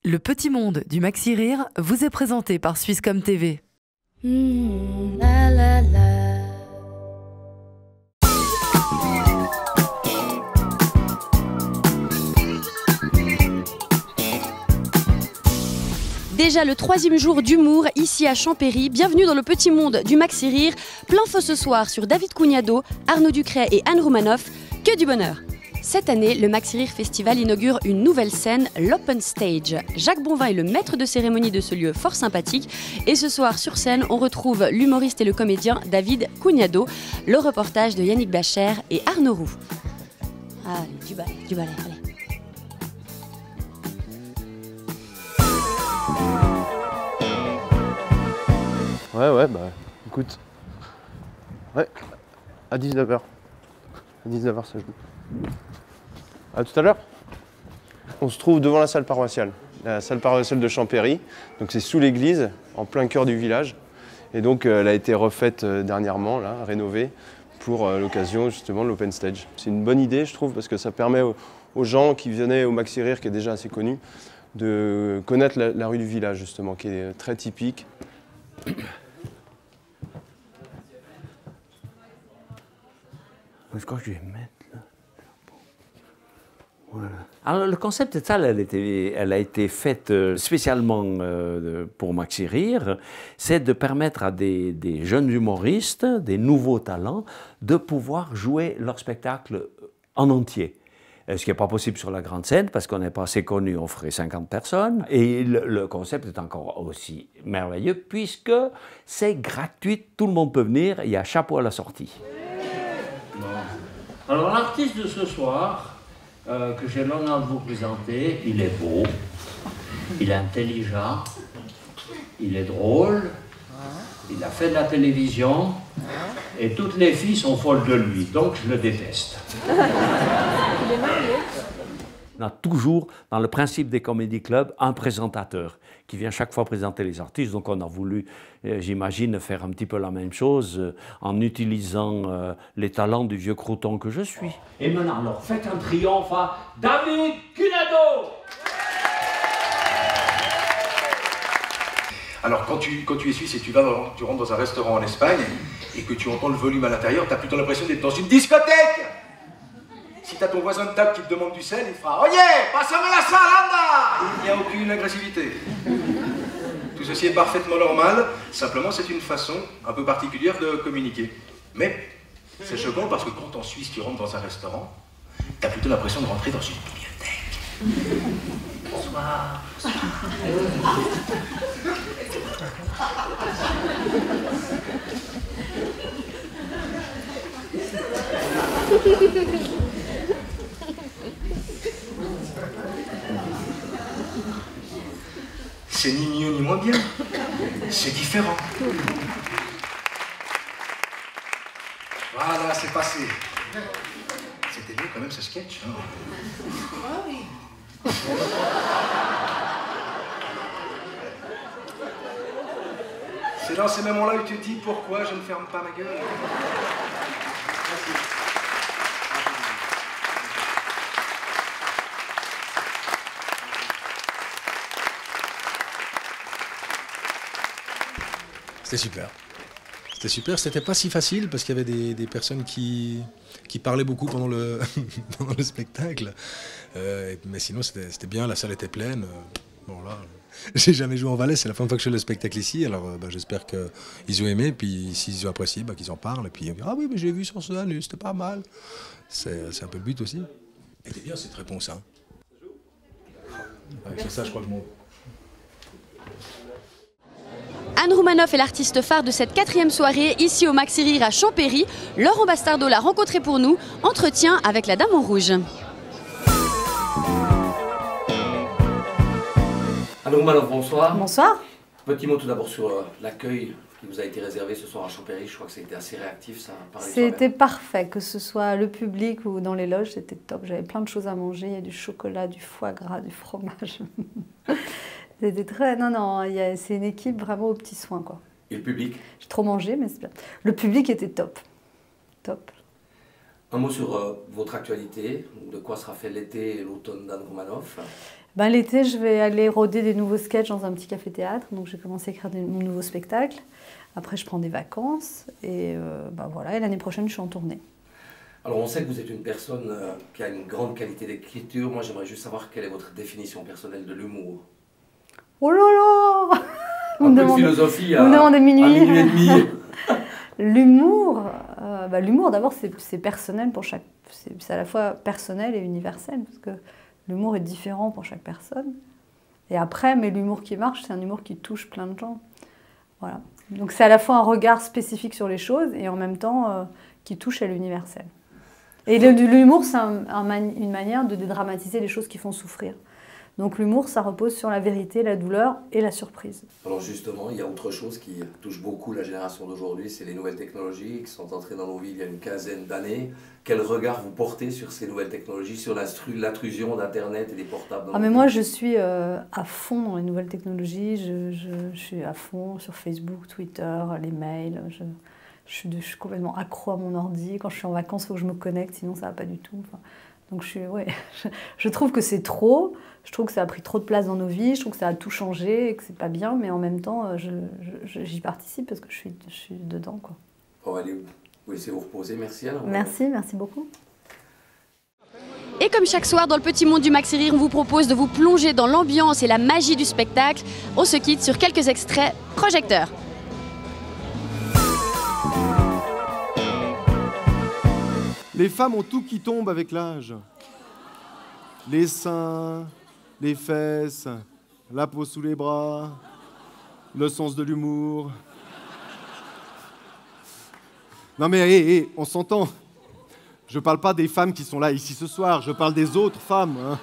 Le petit monde du Maxi Rire vous est présenté par Swisscom TV. La la la. Déjà le 3e jour d'humour ici à Champéry. Bienvenue dans le petit monde du Maxi Rire. Plein feu ce soir sur David Cugnado, Arnaud Ducret et Anne Roumanoff. Que du bonheur! Cette année, le Maxi Rire Festival inaugure une nouvelle scène, l'Open Stage. Jacques Bonvin est le maître de cérémonie de ce lieu fort sympathique. Et ce soir, sur scène, on retrouve l'humoriste et le comédien David Cugnado. Le reportage de Yannick Bacher et Arnaud Roux. Allez, du balai, allez. Ouais, bah, écoute. Ouais, à 19h. À 19h, ça joue. À tout à l'heure. On se trouve devant la salle paroissiale de Champéry. Donc c'est sous l'église, en plein cœur du village. Et donc elle a été refaite dernièrement, là, rénovée, pour l'occasion justement de l'Open Stage. C'est une bonne idée, je trouve, parce que ça permet aux gens qui venaient au Maxi Rire, qui est déjà assez connu, de connaître la rue du village, justement, qui est très typique. Où est-ce que je vais mettre là? Voilà. Alors le concept de salle, elle a été faite spécialement pour Maxi Rire. C'est de permettre à des jeunes humoristes, des nouveaux talents, de pouvoir jouer leur spectacle en entier. Ce qui n'est pas possible sur la grande scène, parce qu'on n'est pas assez connu, on ferait 50 personnes. Et le concept est encore aussi merveilleux, puisque c'est gratuit, tout le monde peut venir, il y a chapeau à la sortie. Alors l'artiste de ce soir, que j'ai l'honneur de vous présenter, il est beau, il est intelligent, il est drôle, il a fait de la télévision, et toutes les filles sont folles de lui, donc je le déteste. On a toujours, dans le principe des comédie clubs, un présentateur qui vient chaque fois présenter les artistes. Donc on a voulu, j'imagine, faire un petit peu la même chose en utilisant les talents du vieux crouton que je suis. Et maintenant, alors, faites un triomphe à David Cugnado! Alors quand tu es suisse et tu rentres dans un restaurant en Espagne et que tu entends le volume à l'intérieur, tu as plutôt l'impression d'être dans une discothèque. Si tu as ton voisin de table qui te demande du sel, il fera « Oye, passame la sal, anda !» Il n'y a aucune agressivité. Tout ceci est parfaitement normal, simplement c'est une façon un peu particulière de communiquer. Mais c'est choquant parce que quand en Suisse tu rentres dans un restaurant, tu as plutôt l'impression de rentrer dans une bibliothèque. Bonsoir. C'est ni mieux ni moins bien, c'est différent. Voilà, c'est passé. C'était bien quand même ce sketch, hein. Ah oui. C'est dans ces moments-là où tu te dis pourquoi je ne ferme pas ma gueule. Merci. C'était super. C'était super, c'était pas si facile parce qu'il y avait des personnes qui parlaient beaucoup pendant le, pendant le spectacle. Mais sinon, c'était bien, la salle était pleine. Bon là, j'ai jamais joué en Valais, c'est la première fois que je fais le spectacle ici. Alors j'espère qu'ils ont aimé, puis s'ils ont apprécié, qu'ils en parlent. Et puis on dit, ah oui, mais j'ai vu sur ce anus, c'était pas mal. C'est un peu le but aussi. Et c'est bien cette réponse, hein. Ouais, c'est ça, je crois, le mot. Anne Roumanoff est l'artiste phare de cette 4e soirée ici au Maxi Rire à Champéry. Laurent Bastardo l'a rencontré pour nous. Entretien avec la Dame en Rouge. Anne Roumanoff, bonsoir. Bonsoir. Petit mot tout d'abord sur l'accueil qui vous a été réservé ce soir à Champéry. Je crois que ça a été assez réactif, ça parlait de C'était soi-même. parfait, que ce soit le public ou dans les loges, c'était top. J'avais plein de choses à manger, il y a du chocolat, du foie gras, du fromage. C'était très... Non, c'est une équipe vraiment aux petits soins, quoi. Et le public? J'ai trop mangé, mais c'est bien. Le public était top. Top. Un mot sur votre actualité, de quoi sera fait l'été et l'automne d'Anne Roumanoff. Ben, l'été, je vais aller rôder des nouveaux sketchs dans un petit café-théâtre. Donc, j'ai commencé à écrire mon nouveau spectacle. Après, je prends des vacances. Et ben, voilà. Et l'année prochaine, je suis en tournée. Alors, on sait que vous êtes une personne qui a une grande qualité d'écriture. Moi, j'aimerais juste savoir quelle est votre définition personnelle de l'humour. Oh là là! Un peu de philosophie à minuit et demi. L'humour, l'humour d'abord, c'est personnel pour chaque... C'est à la fois personnel et universel. Parce que l'humour est différent pour chaque personne. Et après, mais l'humour qui marche, c'est un humour qui touche plein de gens. Voilà. Donc c'est à la fois un regard spécifique sur les choses et en même temps qui touche à l'universel. Et l'humour, c'est une manière de dédramatiser les choses qui font souffrir. Donc l'humour, ça repose sur la vérité, la douleur et la surprise. Alors justement, il y a autre chose qui touche beaucoup la génération d'aujourd'hui, c'est les nouvelles technologies qui sont entrées dans nos vies il y a une quinzaine d'années. Quel regard vous portez sur ces nouvelles technologies, sur l'intrusion d'Internet et des portables dans mais moi, je suis à fond dans les nouvelles technologies. Je suis à fond sur Facebook, Twitter, les mails. Je suis complètement accro à mon ordi. Quand je suis en vacances, il faut que je me connecte, sinon ça va pas du tout. Enfin, donc je trouve que c'est trop. Je trouve que ça a pris trop de place dans nos vies. Je trouve que ça a tout changé et que c'est pas bien. Mais en même temps, j'y participe parce que je suis dedans, quoi. On va aller vous laisser vous reposer. Merci alors. Merci beaucoup. Et comme chaque soir dans le petit monde du Maxi Rire, on vous propose de vous plonger dans l'ambiance et la magie du spectacle. On se quitte sur quelques extraits projecteurs. Les femmes ont tout qui tombe avec l'âge. Les seins, les fesses, la peau sous les bras, le sens de l'humour. Non mais on s'entend. Je parle pas des femmes qui sont là ici ce soir, je parle des autres femmes. Hein.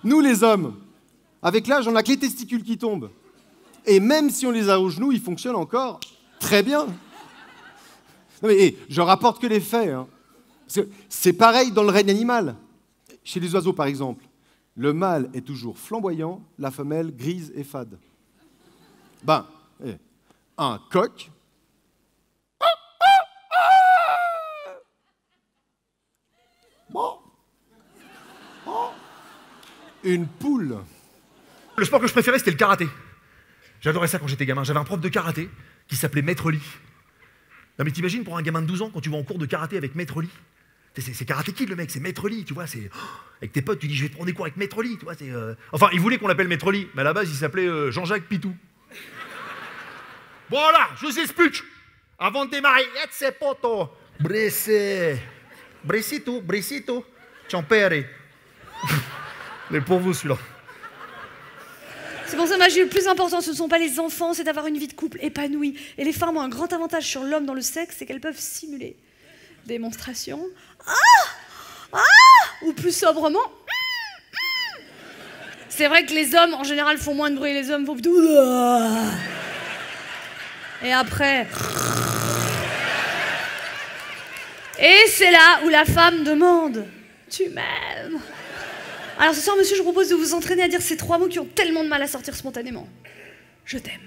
Nous les hommes, avec l'âge, on a que les testicules qui tombent. Et même si on les a aux genoux, ils fonctionnent encore très bien. Non mais je rapporte que les faits. Hein. C'est pareil dans le règne animal. Chez les oiseaux, par exemple, le mâle est toujours flamboyant, la femelle grise et fade. Ben, un coq... Bon. Une poule. Le sport que je préférais, c'était le karaté. J'adorais ça quand j'étais gamin. J'avais un prof de karaté qui s'appelait Maître Lee. Non mais t'imagines pour un gamin de 12 ans, quand tu vas en cours de karaté avec Maître Lee, c'est Karate Kid le mec, c'est Maître Lee, tu vois, c'est... Avec tes potes, tu dis je vais te prendre des cours avec Maître Lee, tu vois, c'est... Enfin, il voulait qu'on l'appelle Maître Lee, mais à la base, il s'appelait Jean-Jacques Pitou. Voilà, je vous explique. Avant de démarrer, c'est poto, bressé, bressito, ciampere. Mais pour vous, celui-là. C'est pour ça que le plus important, ce ne sont pas les enfants, c'est d'avoir une vie de couple épanouie. Et les femmes ont un grand avantage sur l'homme dans le sexe, c'est qu'elles peuvent simuler. Démonstration. Ou plus sobrement. C'est vrai que les hommes, en général, font moins de bruit. Les hommes font plutôt... Et après... Et c'est là où la femme demande « Tu m'aimes ?» Alors ce soir, monsieur, je vous propose de vous entraîner à dire ces 3 mots qui ont tellement de mal à sortir spontanément. Je t'aime.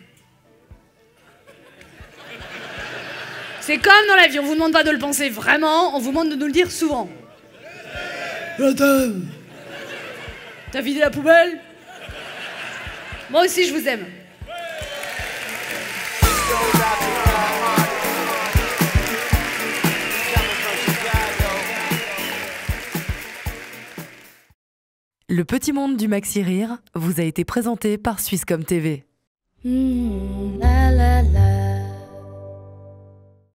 C'est comme dans la vie, on vous demande pas de le penser vraiment, on vous demande de nous le dire souvent. Je t'aime. T'as vidé la poubelle? Moi aussi, je vous aime. Le petit monde du Maxi Rire vous a été présenté par Swisscom TV. La la la.